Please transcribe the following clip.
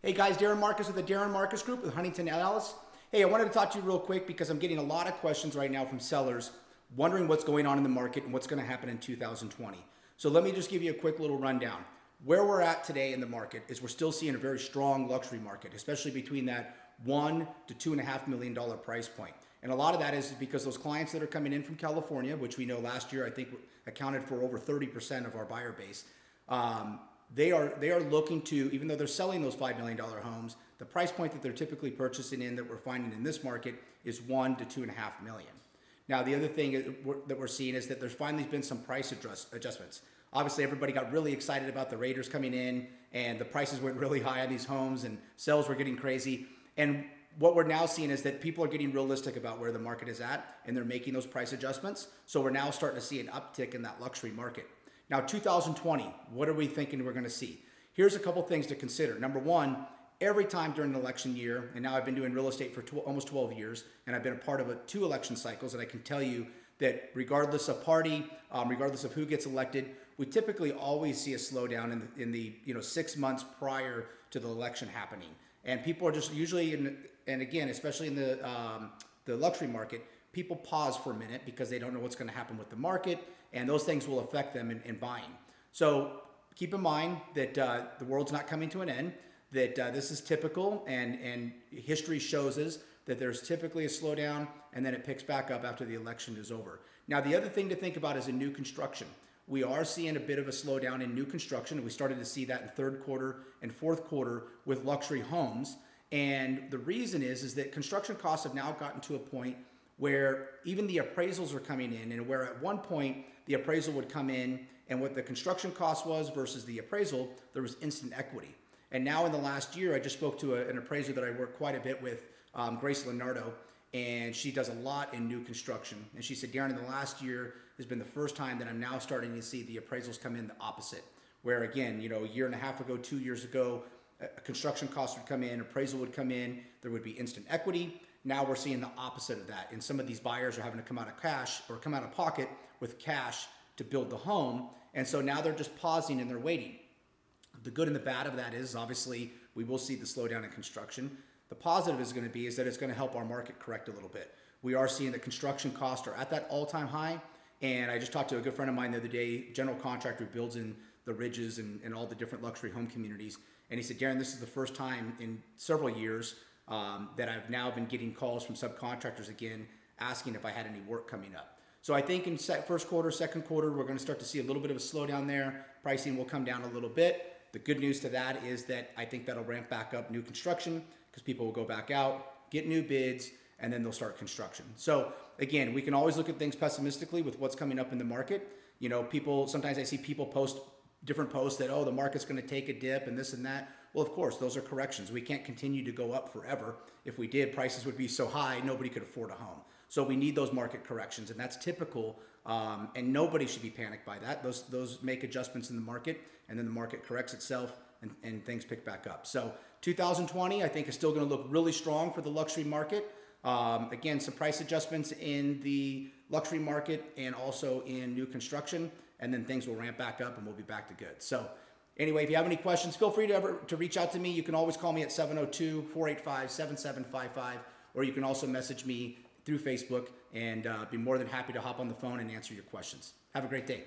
Hey guys, Darin Marques with the Darin Marques Group with Huntington Dallas. Hey, I wanted to talk to you real quick because I'm getting a lot of questions right now from sellers wondering what's going on in the market and what's going to happen in 2020. So let me just give you a quick little rundown. Where we're at today in the market is we're still seeing a very strong luxury market, especially between that $1 to $2.5 million price point. And a lot of that is because those clients that are coming in from California, which we know last year I think accounted for over 30% of our buyer base, they are looking to, even though they're selling those $5 million homes, the price point that they're typically purchasing in that we're finding in this market is $1 to $2.5 million. Now, the other thing that we're seeing is that there's finally been some price adjustments. Obviously, everybody got really excited about the Raiders coming in and the prices went really high on these homes and sales were getting crazy. And what we're now seeing is that people are getting realistic about where the market is at and they're making those price adjustments. So we're now starting to see an uptick in that luxury market. Now, 2020, what are we thinking we're going to see? Here's a couple things to consider. Number one, every time during an election year, and now I've been doing real estate for almost 12 years, and I've been a part of 2 election cycles, and I can tell you that regardless of party, regardless of who gets elected, we typically always see a slowdown in the 6 months prior to the election happening. And people are just usually, and again, especially in the luxury market, people pause for a minute because they don't know what's going to happen with the market, and those things will affect them in buying. So keep in mind that the world's not coming to an end, that this is typical, and history shows us that there's typically a slowdown, and then it picks back up after the election is over. Now, the other thing to think about is in new construction. We are seeing a bit of a slowdown in new construction, and we started to see that in third quarter and fourth quarter with luxury homes. And the reason is that construction costs have now gotten to a point where even the appraisals are coming in, and where at one point the appraisal would come in and what the construction cost was versus the appraisal, there was instant equity. And now in the last year, I just spoke to an appraiser that I work quite a bit with, Grace Leonardo, and she does a lot in new construction. And she said, Darin, in the last year has been the first time that I'm now starting to see the appraisals come in the opposite. Where again, a year and a half ago, 2 years ago, a construction cost would come in, appraisal would come in, there would be instant equity. Now we're seeing the opposite of that. And some of these buyers are having to come out of cash or come out of pocket with cash to build the home. And so now they're just pausing and they're waiting. The good and the bad of that is obviously we will see the slowdown in construction. The positive is going to be is that it's going to help our market correct a little bit. We are seeing that construction costs are at that all-time high. And I just talked to a good friend of mine the other day, general contractor who builds in the Ridges and all the different luxury home communities. And he said, Darin, this is the first time in several years that I've now been getting calls from subcontractors again asking if I had any work coming up. So I think in first quarter, second quarter, we're going to start to see a little bit of a slowdown there. Pricing will come down a little bit. The good news to that is that I think that'll ramp back up new construction because people will go back out, get new bids, and then they'll start construction. So again, we can always look at things pessimistically with what's coming up in the market. Sometimes I see people post different posts that, the market's going to take a dip and this and that. Well, of course, those are corrections. We can't continue to go up forever. If we did, prices would be so high, nobody could afford a home. So we need those market corrections, and that's typical, and nobody should be panicked by that. Those make adjustments in the market, and then the market corrects itself, and things pick back up. So 2020, I think, is still going to look really strong for the luxury market. Again, some price adjustments in the luxury market and also in new construction, and then things will ramp back up and we'll be back to good. So anyway, if you have any questions, feel free to reach out to me. You can always call me at 702-485-7755, or you can also message me through Facebook, and be more than happy to hop on the phone and answer your questions. Have a great day.